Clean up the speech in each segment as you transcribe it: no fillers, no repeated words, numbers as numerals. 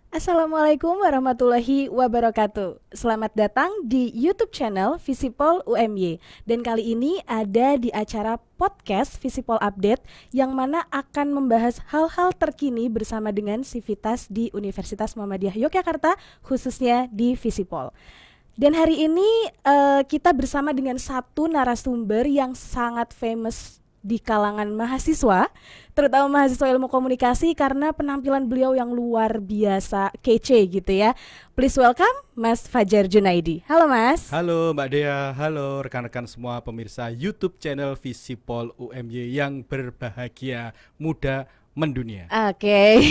Assalamualaikum warahmatullahi wabarakatuh. Selamat datang di YouTube channel Visipol UMY. Dan kali ini ada di acara podcast Visipol Update yang mana akan membahas hal-hal terkini bersama dengan Sivitas di Universitas Muhammadiyah Yogyakarta, khususnya di Visipol. Dan hari ini kita bersama dengan satu narasumber yang sangat famous di kalangan mahasiswa, terutama mahasiswa ilmu komunikasi karena penampilan beliau yang luar biasa kece gitu ya. Please welcome Mas Fajar Junaidi. Halo Mas. Halo Mbak Dea, halo rekan-rekan semua pemirsa YouTube channel Visipol UMY yang berbahagia, muda, mendunia. Oke.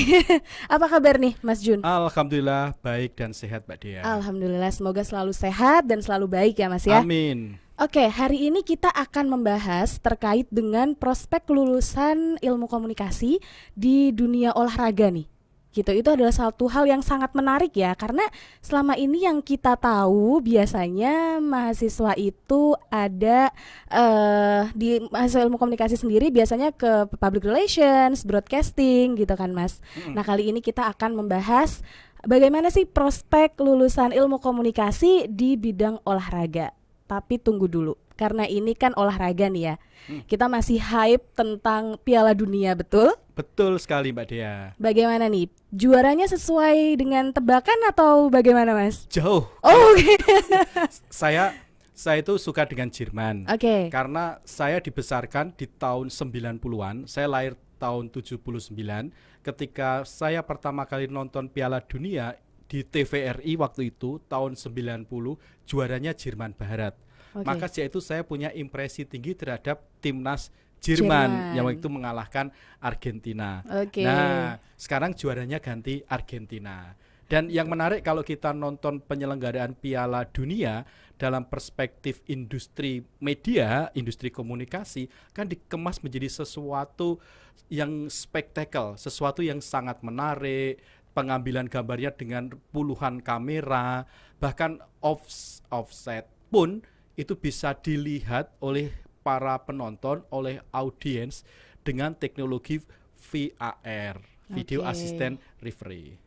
Apa kabar nih Mas Jun? Alhamdulillah baik dan sehat Mbak Dea. Alhamdulillah, semoga selalu sehat dan selalu baik ya Mas ya. Amin. Oke, hari ini kita akan membahas terkait dengan prospek lulusan ilmu komunikasi di dunia olahraga nih. Gitu, itu adalah satu hal yang sangat menarik ya, karena selama ini yang kita tahu biasanya mahasiswa itu ada di mahasiswa ilmu komunikasi sendiri biasanya ke public relations, broadcasting gitu kan Mas. Nah, kali ini kita akan membahas bagaimana sih prospek lulusan ilmu komunikasi di bidang olahraga. Tapi tunggu dulu, karena ini kan olahraga nih ya. Kita masih hype tentang Piala Dunia, betul? Betul sekali Mbak Dea. Bagaimana nih? Juaranya sesuai dengan tebakan atau bagaimana Mas? Jauh. Oh, oke. Saya itu suka dengan Jerman. Oke. Karena saya dibesarkan di tahun 90-an. Saya lahir tahun 79. Ketika saya pertama kali nonton Piala Dunia di TVRI waktu itu tahun 90, juaranya Jerman Barat. Oke. Maka sejak itu saya punya impresi tinggi terhadap timnas Jerman yang waktu itu mengalahkan Argentina. Oke. Nah, sekarang juaranya ganti Argentina. Dan yang menarik kalau kita nonton penyelenggaraan Piala Dunia dalam perspektif industri media, industri komunikasi, kan dikemas menjadi sesuatu yang spektakel, sesuatu yang sangat menarik. Pengambilan gambarnya dengan puluhan kamera, bahkan offset pun itu bisa dilihat oleh para penonton, oleh audiens dengan teknologi VAR, Video Assistant Referee.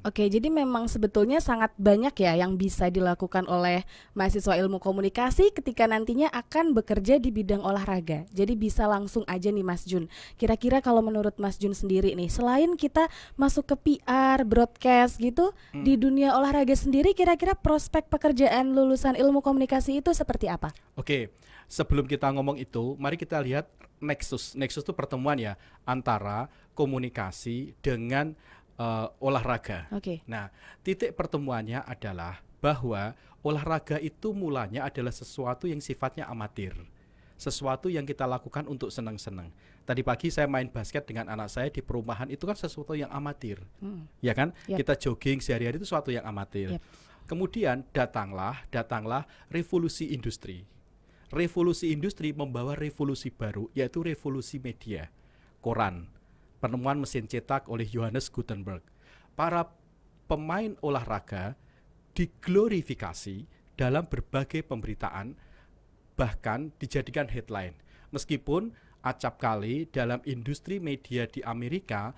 Oke, jadi memang sebetulnya sangat banyak ya yang bisa dilakukan oleh mahasiswa ilmu komunikasi ketika nantinya akan bekerja di bidang olahraga. Jadi bisa langsung aja nih Mas Jun. Kira-kira kalau menurut Mas Jun sendiri nih, selain kita masuk ke PR, broadcast gitu, di dunia olahraga sendiri kira-kira prospek pekerjaan lulusan ilmu komunikasi itu seperti apa? Oke, sebelum kita ngomong itu, mari kita lihat nexus. Nexus itu pertemuan ya antara komunikasi dengan olahraga. Oke. Nah, titik pertemuannya adalah bahwa olahraga itu mulanya adalah sesuatu yang sifatnya amatir. Sesuatu yang kita lakukan untuk senang-senang. Tadi pagi saya main basket dengan anak saya di perumahan, itu kan sesuatu yang amatir. Ya kan? Yep. Kita jogging sehari-hari itu sesuatu yang amatir. Yep. Kemudian datanglah revolusi industri. Revolusi industri membawa revolusi baru, yaitu revolusi media. Koran. Penemuan mesin cetak oleh Johannes Gutenberg. Para pemain olahraga diglorifikasi dalam berbagai pemberitaan, bahkan dijadikan headline. Meskipun acap kali dalam industri media di Amerika,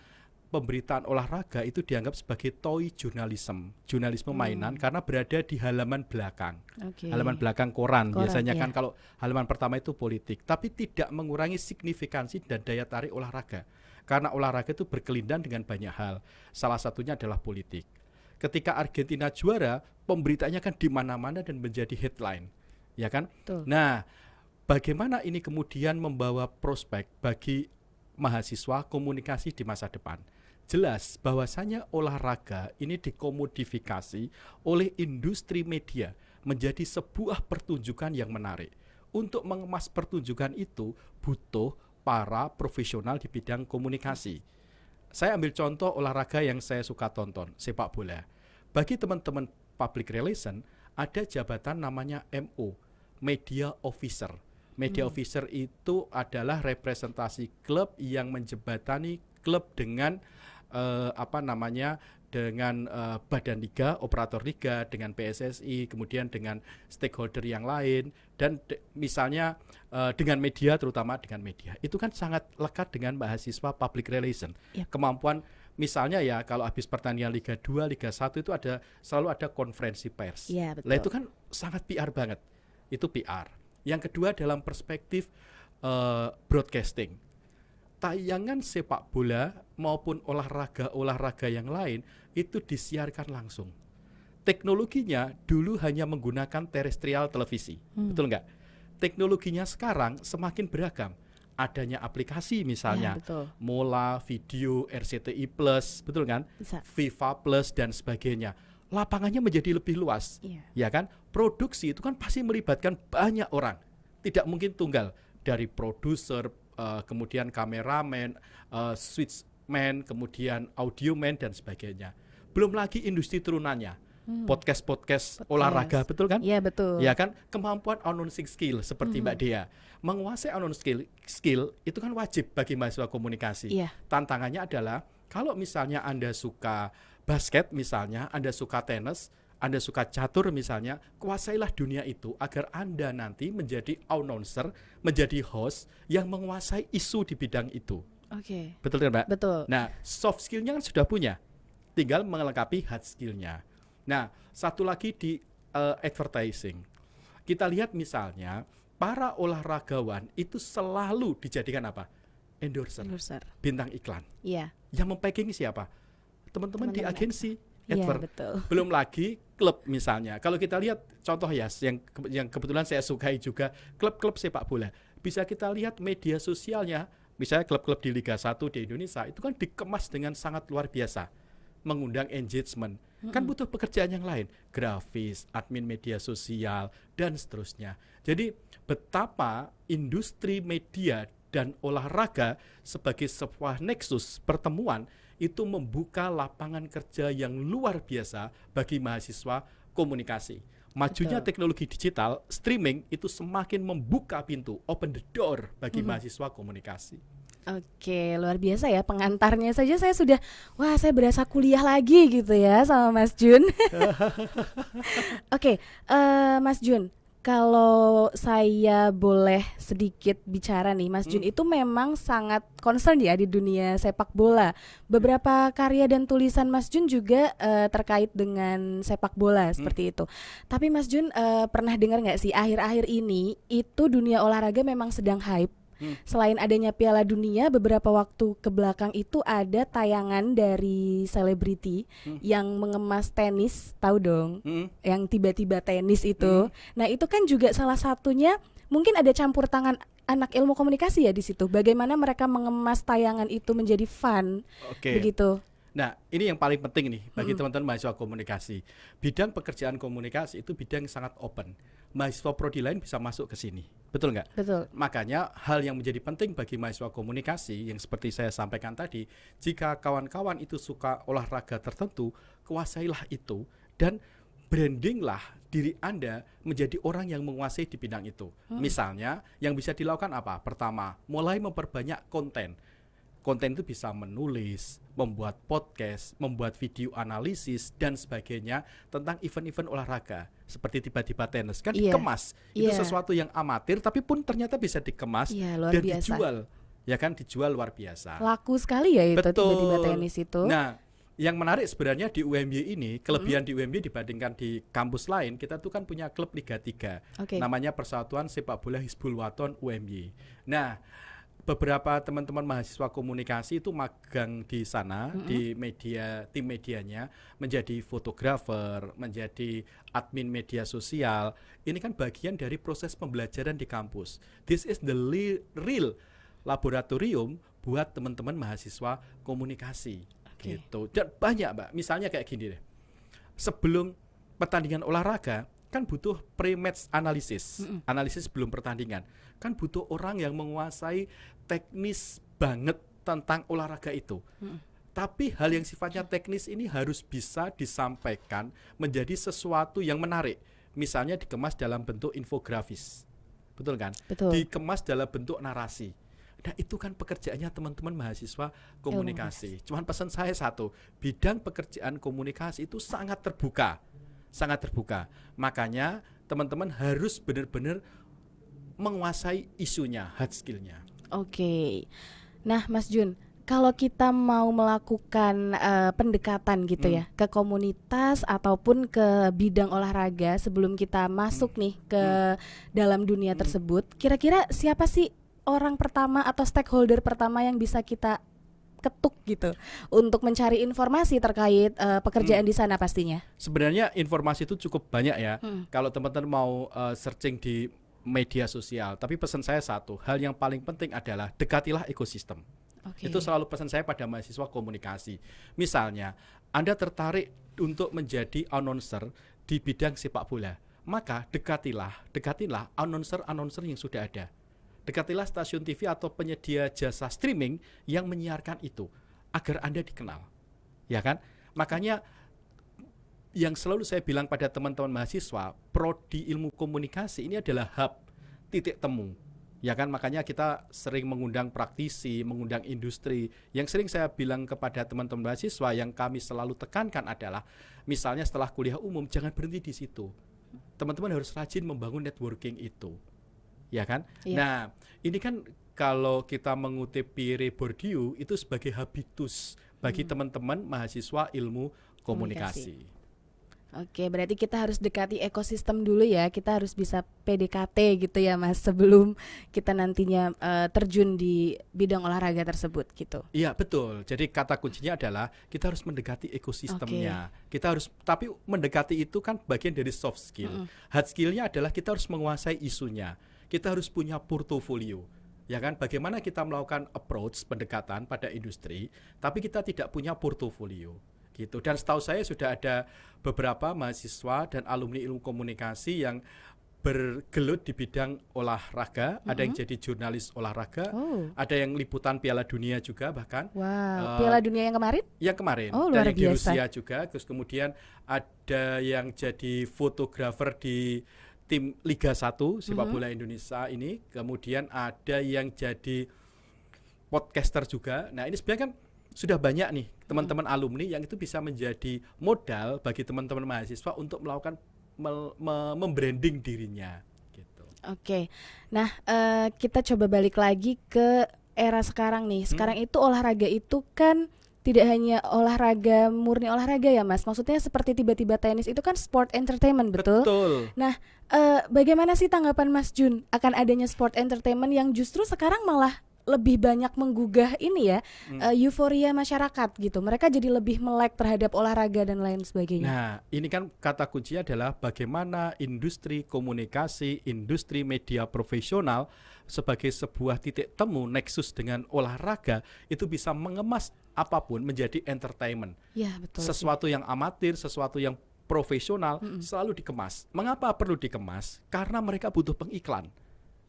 pemberitaan olahraga itu dianggap sebagai toy journalism, jurnalisme mainan, karena berada di halaman belakang. Oke. Halaman belakang koran biasanya iya. kan, kalau halaman pertama itu politik, tapi tidak mengurangi signifikansi dan daya tarik olahraga. Karena olahraga itu berkelindan dengan banyak hal. Salah satunya adalah politik. Ketika Argentina juara, pemberitaannya kan di mana-mana dan menjadi headline, ya kan? Betul. Nah, bagaimana ini kemudian membawa prospek bagi mahasiswa komunikasi di masa depan? Jelas bahwasanya olahraga ini dikomodifikasi oleh industri media menjadi sebuah pertunjukan yang menarik. Untuk mengemas pertunjukan itu butuh para profesional di bidang komunikasi. Saya ambil contoh olahraga yang saya suka tonton, sepak bola. Bagi teman-teman public relation, ada jabatan namanya MO, Media Officer. Media Officer itu adalah representasi klub yang menjembatani klub dengan dengan badan liga, operator liga, dengan PSSI, kemudian dengan stakeholder yang lain, dan misalnya dengan media, terutama dengan media. Itu kan sangat lekat dengan mahasiswa public relation. Yep. Kemampuan Misalnya ya kalau habis pertandingan Liga 2, Liga 1 itu selalu ada konferensi pers. Iya, betul. Lah itu kan sangat PR banget. Itu PR. Yang kedua dalam perspektif broadcasting. Tayangan sepak bola maupun olahraga yang lain itu disiarkan langsung. Teknologinya dulu hanya menggunakan terestrial televisi. Betul nggak? Teknologinya sekarang semakin beragam. Adanya aplikasi misalnya, Ya, betul. Mola, Video, RCTI Plus, betul kan? Bisa. FIFA Plus dan sebagainya. Lapangannya menjadi lebih luas, Iya. ya kan? Produksi itu kan pasti melibatkan banyak orang, tidak mungkin tunggal dari produser, kemudian kameramen, switchman, kemudian audioman dan sebagainya. Belum lagi industri turunannya, podcast olahraga, betul kan? Iya, betul. Ya kan, kemampuan announcing skill seperti Mbak Dea. Menguasai announcing skill itu kan wajib bagi mahasiswa komunikasi. Iya. Tantangannya adalah kalau misalnya Anda suka basket misalnya, Anda suka tenis, Anda suka catur misalnya, kuasailah dunia itu agar Anda nanti menjadi announcer, menjadi host yang menguasai isu di bidang itu. Oke. Betul kan, Mbak? Betul. Nah, soft skillnya kan sudah punya, tinggal melengkapi hard skillnya. Nah, satu lagi di advertising. Kita lihat misalnya para olahragawan itu selalu dijadikan apa? Endorser, bintang iklan. Iya. Yang mempacking siapa? Teman-teman di agensi Iya, advert. betul. Belum lagi klub misalnya. Kalau kita lihat contoh ya yang kebetulan saya sukai juga, klub-klub sepak bola. Bisa kita lihat media sosialnya, misalnya klub-klub di Liga 1 di Indonesia itu kan dikemas dengan sangat luar biasa. Mengundang engagement. Kan butuh pekerjaan yang lain, grafis, admin media sosial dan seterusnya. Jadi betapa industri media dan olahraga sebagai sebuah nexus pertemuan itu membuka lapangan kerja yang luar biasa bagi mahasiswa komunikasi. Majunya teknologi digital, streaming itu semakin membuka pintu, open the door bagi mahasiswa komunikasi. Oke, luar biasa ya, pengantarnya saja saya sudah, wah, saya berasa kuliah lagi gitu ya sama Mas Jun. Oke, Mas Jun, kalau saya boleh sedikit bicara nih, Mas Jun itu memang sangat concern ya di dunia sepak bola. Beberapa karya dan tulisan Mas Jun juga terkait dengan sepak bola seperti itu. Tapi Mas Jun pernah dengar nggak sih akhir-akhir ini itu dunia olahraga memang sedang hype. Selain adanya Piala Dunia, beberapa waktu ke belakang itu ada tayangan dari selebriti yang mengemas tenis, tahu dong, yang tiba-tiba tenis itu. Nah itu kan juga salah satunya, mungkin ada campur tangan anak ilmu komunikasi ya di situ. Bagaimana mereka mengemas tayangan itu menjadi fun, begitu. Nah, ini yang paling penting nih bagi teman-teman mahasiswa komunikasi. Bidang pekerjaan komunikasi itu bidang yang sangat open. Mahasiswa prodi lain bisa masuk ke sini. Betul nggak? Betul. Makanya hal yang menjadi penting bagi mahasiswa komunikasi yang seperti saya sampaikan tadi, jika kawan-kawan itu suka olahraga tertentu, kuasailah itu dan brandinglah diri Anda menjadi orang yang menguasai di bidang itu. Misalnya, yang bisa dilakukan apa? Pertama, mulai memperbanyak konten. Konten itu bisa menulis, membuat podcast, membuat video analisis dan sebagainya tentang event-event olahraga seperti tiba-tiba tenis kan dikemas. Itu sesuatu yang amatir tapi pun ternyata bisa dikemas dan dijual. Ya kan, dijual luar biasa. Laku sekali ya itu. Betul. Tiba-tiba tenis itu. Nah, yang menarik sebenarnya di UMY ini, kelebihan di UMY dibandingkan di kampus lain, kita tuh kan punya klub Liga 3. Namanya Persatuan Sepak Bola Hizbul Waton UMY. Nah, beberapa teman-teman mahasiswa komunikasi itu magang di sana, di media, tim medianya, menjadi fotografer, menjadi admin media sosial. Ini kan bagian dari proses pembelajaran di kampus. This is the real laboratorium buat teman-teman mahasiswa komunikasi. Gitu. Dan banyak, Mbak. Misalnya kayak gini deh. Sebelum pertandingan olahraga kan butuh pre-match analisis. Analisis sebelum pertandingan. Kan butuh orang yang menguasai teknis banget tentang olahraga itu. Tapi hal yang sifatnya teknis ini harus bisa disampaikan menjadi sesuatu yang menarik. Misalnya dikemas dalam bentuk infografis. Betul kan? Betul. Dikemas dalam bentuk narasi. Nah itu kan pekerjaannya teman-teman mahasiswa komunikasi. Cuman pesan saya satu, bidang pekerjaan komunikasi itu sangat terbuka. Sangat terbuka. Makanya teman-teman harus benar-benar menguasai isunya, hard skill-nya. Oke. Nah, Mas Jun, kalau kita mau melakukan pendekatan gitu ya ke komunitas ataupun ke bidang olahraga sebelum kita masuk nih ke dalam dunia tersebut, kira-kira siapa sih orang pertama atau stakeholder pertama yang bisa kita ketuk gitu untuk mencari informasi terkait pekerjaan di sana pastinya? Sebenarnya informasi itu cukup banyak ya. Kalau teman-teman mau searching di media sosial, tapi pesan saya satu, hal yang paling penting adalah dekatilah ekosistem. Itu selalu pesan saya pada mahasiswa komunikasi. Misalnya, Anda tertarik untuk menjadi announcer di bidang sepak bola, maka dekatilah announcer yang sudah ada. Dekatilah stasiun TV atau penyedia jasa streaming yang menyiarkan itu agar Anda dikenal. Ya kan? Makanya yang selalu saya bilang pada teman-teman mahasiswa, prodi ilmu komunikasi ini adalah hub, titik temu. Ya kan, makanya kita sering mengundang praktisi, mengundang industri. Yang sering saya bilang kepada teman-teman mahasiswa yang kami selalu tekankan adalah, misalnya setelah kuliah umum jangan berhenti di situ. Teman-teman harus rajin membangun networking itu. Ya kan? Nah, ini kan kalau kita mengutip Pierre Bourdieu itu sebagai habitus bagi teman-teman mahasiswa ilmu komunikasi. Oke, berarti kita harus dekati ekosistem dulu ya. Kita harus bisa PDKT gitu ya Mas sebelum kita nantinya terjun di bidang olahraga tersebut gitu. Iya, betul. Jadi kata kuncinya adalah kita harus mendekati ekosistemnya. Kita harus, tapi mendekati itu kan bagian dari soft skill. Hard skillnya adalah kita harus menguasai isunya. Kita harus punya portofolio. Ya kan, bagaimana kita melakukan approach pendekatan pada industri, tapi kita tidak punya portofolio. Gitu. Dan setahu saya sudah ada beberapa mahasiswa dan alumni ilmu komunikasi yang bergelut di bidang olahraga, ada yang jadi jurnalis olahraga, ada yang liputan Piala Dunia juga bahkan. Piala Dunia yang kemarin? Yang kemarin, luar dan yang biasa. di Rusia juga. Terus kemudian ada yang jadi fotografer di tim Liga 1 sepak bola Indonesia ini, kemudian ada yang jadi podcaster juga. Nah, ini sebenarnya kan sudah banyak nih teman-teman alumni yang itu bisa menjadi modal bagi teman-teman mahasiswa untuk melakukan membranding dirinya gitu. Oke. Nah, kita coba balik lagi ke era sekarang nih. Sekarang itu olahraga itu kan tidak hanya olahraga murni olahraga ya Mas. Maksudnya seperti tiba-tiba tenis itu kan sport entertainment, betul? Betul. Nah, bagaimana sih tanggapan Mas Jun akan adanya sport entertainment yang justru sekarang malah lebih banyak menggugah ini ya, euforia masyarakat gitu. Mereka jadi lebih melek terhadap olahraga dan lain sebagainya. Nah, ini kan kata kuncinya adalah bagaimana industri komunikasi, industri media profesional sebagai sebuah titik temu nexus dengan olahraga itu bisa mengemas apapun menjadi entertainment. Ya, betul. Sesuatu yang amatir, sesuatu yang profesional selalu dikemas. Mengapa perlu dikemas? Karena mereka butuh pengiklan.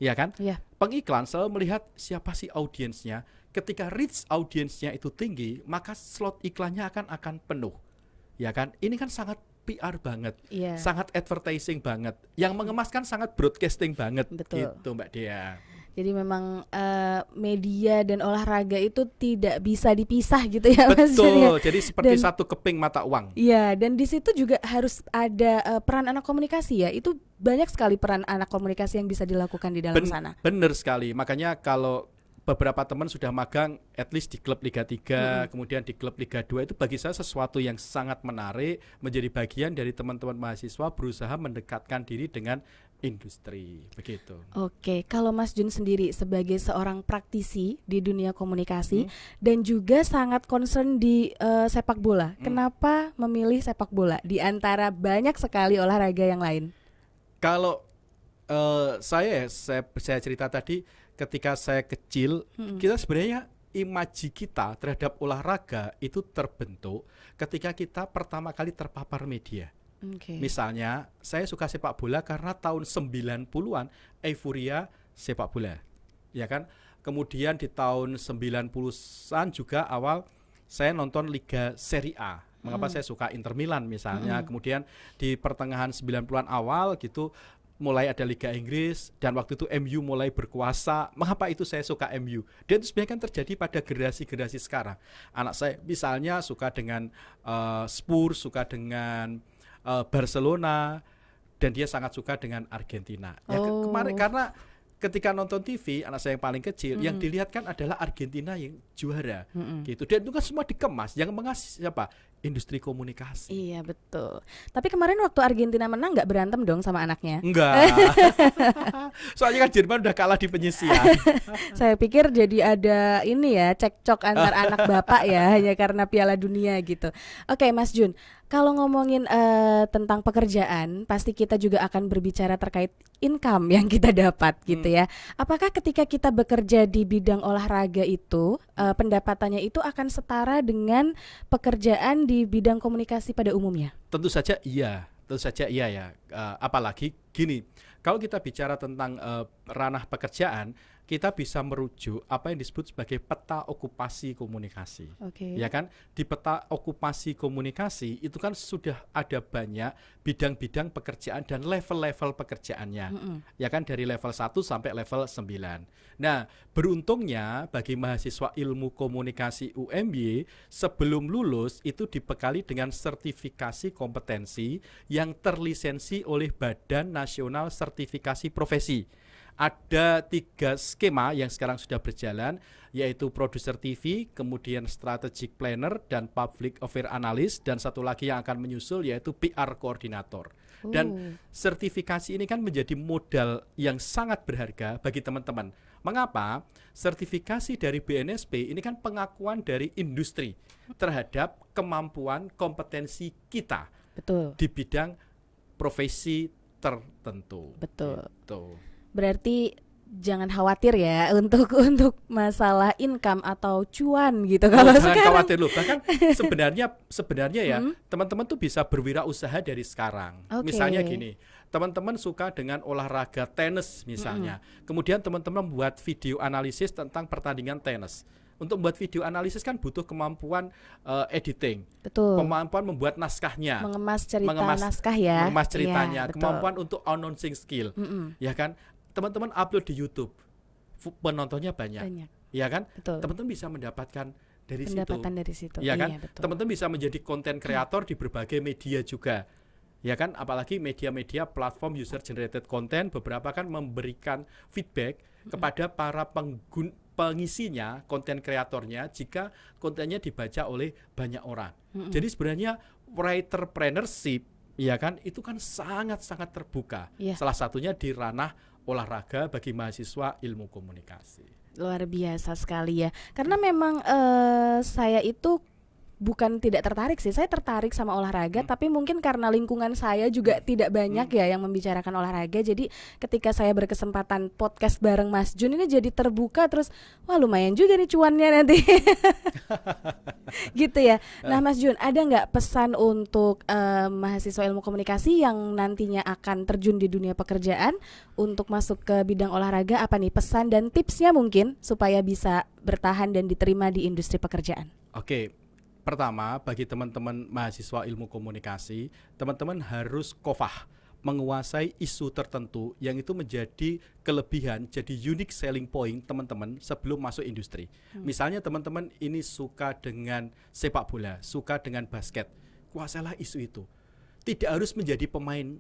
Ya kan? Ya. Pengiklan selalu melihat siapa sih audiensnya. Ketika reach audiensnya itu tinggi, maka slot iklannya akan penuh. Ya kan? Ini kan sangat PR banget, sangat advertising banget. Yang mengemaskan sangat broadcasting banget. Betul. Gitu Mbak Dea. Jadi memang media dan olahraga itu tidak bisa dipisah gitu ya Mas. Betul, jadi seperti satu keping mata uang. Iya, dan di situ juga harus ada peran anak komunikasi ya. Itu banyak sekali peran anak komunikasi yang bisa dilakukan di dalam sana. Bener sekali, makanya kalau beberapa teman sudah magang at least di klub Liga 3, kemudian di klub Liga 2, itu bagi saya sesuatu yang sangat menarik, menjadi bagian dari teman-teman mahasiswa berusaha mendekatkan diri dengan industri, begitu. Oke, kalau Mas Jun sendiri sebagai seorang praktisi di dunia komunikasi dan juga sangat concern di sepak bola, kenapa memilih sepak bola di antara banyak sekali olahraga yang lain? Kalau saya cerita tadi, ketika saya kecil, kita sebenarnya imaji kita terhadap olahraga itu terbentuk ketika kita pertama kali terpapar media. Misalnya, saya suka sepak bola karena tahun 90-an euforia sepak bola. Ya kan? Kemudian di tahun 90-an juga awal saya nonton Liga Serie A. Mengapa saya suka Inter Milan misalnya. Kemudian di pertengahan 90-an awal gitu mulai ada Liga Inggris, dan waktu itu MU mulai berkuasa. Mengapa itu saya suka MU? Dan itu sebenarnya kan terjadi pada generasi-generasi sekarang. Anak saya misalnya suka dengan Spurs, suka dengan Barcelona, dan dia sangat suka dengan Argentina. Ya, kemarin karena ketika nonton TV, anak saya yang paling kecil, yang dilihat kan adalah Argentina yang juara, gitu. Dan itu kan semua dikemas. Yang mengasih siapa? Industri komunikasi. Iya betul. Tapi kemarin waktu Argentina menang nggak berantem dong sama anaknya? Enggak. Soalnya kan Jerman udah kalah di penyisian. Saya pikir jadi ada ini ya cekcok antar anak bapak ya hanya karena Piala Dunia gitu. Oke Mas Jun, kalau ngomongin tentang pekerjaan, pasti kita juga akan berbicara terkait income yang kita dapat gitu ya. Apakah ketika kita bekerja di bidang olahraga itu pendapatannya itu akan setara dengan pekerjaan di bidang komunikasi pada umumnya? Tentu saja iya ya. Apalagi gini, kalau kita bicara tentang ranah pekerjaan, kita bisa merujuk apa yang disebut sebagai peta okupasi komunikasi. Ya kan? Di peta okupasi komunikasi itu kan sudah ada banyak bidang-bidang pekerjaan dan level-level pekerjaannya. Ya kan, dari level 1 sampai level 9. Nah, beruntungnya bagi mahasiswa ilmu komunikasi UMY sebelum lulus itu dibekali dengan sertifikasi kompetensi yang terlisensi oleh Badan Nasional Sertifikasi Profesi. Ada 3 skema yang sekarang sudah berjalan, yaitu Producer TV, kemudian Strategic Planner, dan Public Affairs Analyst, dan satu lagi yang akan menyusul yaitu PR Coordinator. Dan sertifikasi ini kan menjadi modal yang sangat berharga bagi teman-teman. Mengapa? Sertifikasi dari BNSP ini kan pengakuan dari industri terhadap kemampuan kompetensi kita. Betul. Di bidang profesi tertentu. Betul. Gitu. Berarti jangan khawatir ya untuk masalah income atau cuan gitu. Kalau jangan sekarang khawatir loh. Bahkan sebenarnya ya teman-teman tuh bisa berwirausaha dari sekarang. Misalnya gini, teman-teman suka dengan olahraga tenis misalnya. Kemudian teman-teman buat video analisis tentang pertandingan tenis. Untuk membuat video analisis kan butuh kemampuan editing. Betul. Kemampuan membuat naskahnya, mengemas naskah ya. Mengemas ceritanya, ya, kemampuan untuk announcing skill. Ya kan? Teman-teman upload di YouTube, penontonnya banyak. Ya kan? Teman-teman bisa mendapatkan dari situ. Ya kan? Iya, teman-teman bisa menjadi konten kreator di berbagai media juga. Ya kan? Apalagi media-media platform user generated content beberapa kan memberikan feedback kepada para pengisinya, konten kreatornya jika kontennya dibaca oleh banyak orang. Jadi sebenarnya writerpreneurship ya kan itu kan sangat-sangat terbuka. Salah satunya di ranah olahraga bagi mahasiswa ilmu komunikasi. Luar biasa sekali ya. Karena memang saya itu bukan tidak tertarik sih, saya tertarik sama olahraga, tapi mungkin karena lingkungan saya juga tidak banyak ya yang membicarakan olahraga. Jadi ketika saya berkesempatan podcast bareng Mas Jun ini jadi terbuka, terus wah lumayan juga nih cuannya nanti. Gitu ya. Nah Mas Jun, ada nggak pesan untuk mahasiswa ilmu komunikasi yang nantinya akan terjun di dunia pekerjaan untuk masuk ke bidang olahraga? Apa nih pesan dan tipsnya mungkin supaya bisa bertahan dan diterima di industri pekerjaan? Oke. Pertama, bagi teman-teman mahasiswa ilmu komunikasi, teman-teman harus qofah, menguasai isu tertentu yang itu menjadi kelebihan, jadi unique selling point teman-teman sebelum masuk industri. Misalnya teman-teman ini suka dengan sepak bola, suka dengan basket, kuasailah isu itu. Tidak harus menjadi pemain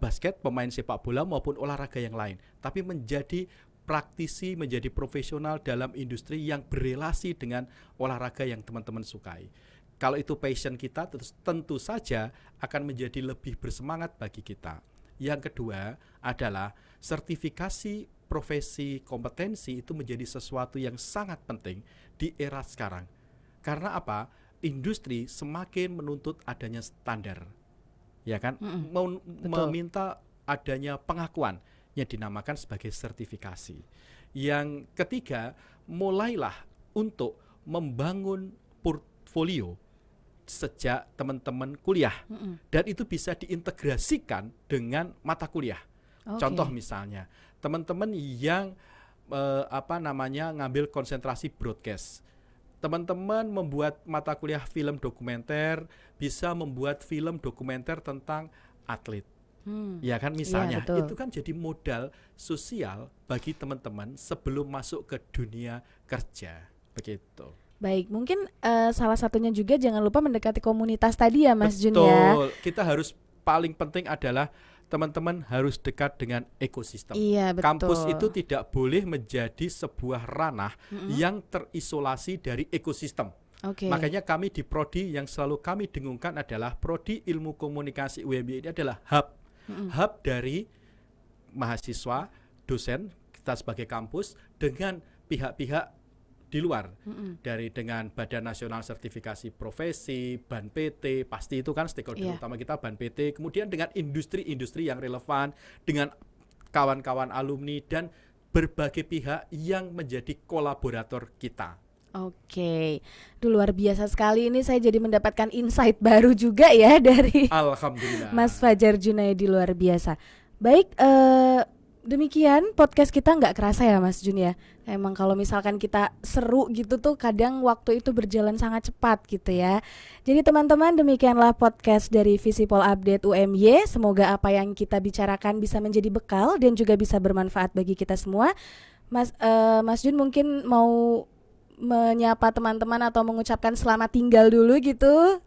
basket, pemain sepak bola maupun olahraga yang lain, tapi menjadi praktisi, menjadi profesional dalam industri yang berelasi dengan olahraga yang teman-teman sukai. Kalau itu passion kita, tentu saja akan menjadi lebih bersemangat bagi kita. Yang kedua adalah sertifikasi profesi kompetensi itu menjadi sesuatu yang sangat penting di era sekarang. Karena apa? Industri semakin menuntut adanya standar, ya kan? Meminta adanya pengakuan yang dinamakan sebagai sertifikasi. Yang ketiga, mulailah untuk membangun portfolio sejak teman-teman kuliah. Dan itu bisa diintegrasikan dengan mata kuliah. Contoh misalnya, teman-teman yang ngambil konsentrasi broadcast. Teman-teman membuat mata kuliah film dokumenter, bisa membuat film dokumenter tentang atlet. Ya kan misalnya itu kan jadi modal sosial bagi teman-teman sebelum masuk ke dunia kerja begitu. Baik, mungkin salah satunya juga jangan lupa mendekati komunitas tadi ya Mas Jun ya. Betul, kita harus paling penting adalah teman-teman harus dekat dengan ekosistem. Iya, betul. Kampus itu tidak boleh menjadi sebuah ranah yang terisolasi dari ekosistem. Oke. Makanya kami di Prodi yang selalu kami dengungkan adalah Prodi Ilmu Komunikasi UMY ini adalah hub dari mahasiswa, dosen, kita sebagai kampus dengan pihak-pihak di luar, dengan Badan Nasional Sertifikasi Profesi, BAN PT, pasti itu kan stakeholder utama kita BAN PT, kemudian dengan industri-industri yang relevan, dengan kawan-kawan alumni dan berbagai pihak yang menjadi kolaborator kita. Oke, itu luar biasa sekali. Ini saya jadi mendapatkan insight baru juga ya dari Alhamdulillah. Mas Fajar Junaidi, luar biasa. Baik, demikian podcast kita. Nggak kerasa ya Mas Jun ya. Emang kalau misalkan kita seru gitu tuh kadang waktu itu berjalan sangat cepat gitu ya. Jadi teman-teman, demikianlah podcast dari Visipol Update UMY. Semoga apa yang kita bicarakan bisa menjadi bekal dan juga bisa bermanfaat bagi kita semua. Mas Jun mungkin mau menyapa teman-teman atau mengucapkan selamat tinggal dulu gitu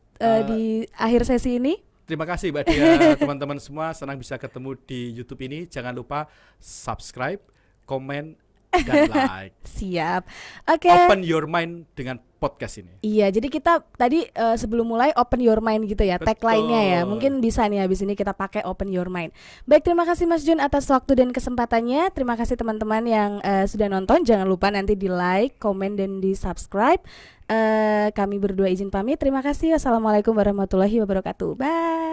di akhir sesi ini. Terima kasih Mbak Dia, teman-teman semua, senang bisa ketemu di YouTube ini. Jangan lupa subscribe, komen, dan like. Siap. Oke. Open your mind dengan podcast ini. Iya, jadi kita tadi sebelum mulai open your mind gitu ya, tagline-nya ya. Mungkin bisa nih habis ini kita pakai open your mind. Baik, terima kasih Mas Jun atas waktu dan kesempatannya. Terima kasih teman-teman yang sudah nonton. Jangan lupa nanti di like, komen, dan di subscribe. Kami berdua izin pamit. Terima kasih. Wassalamualaikum warahmatullahi wabarakatuh. Bye.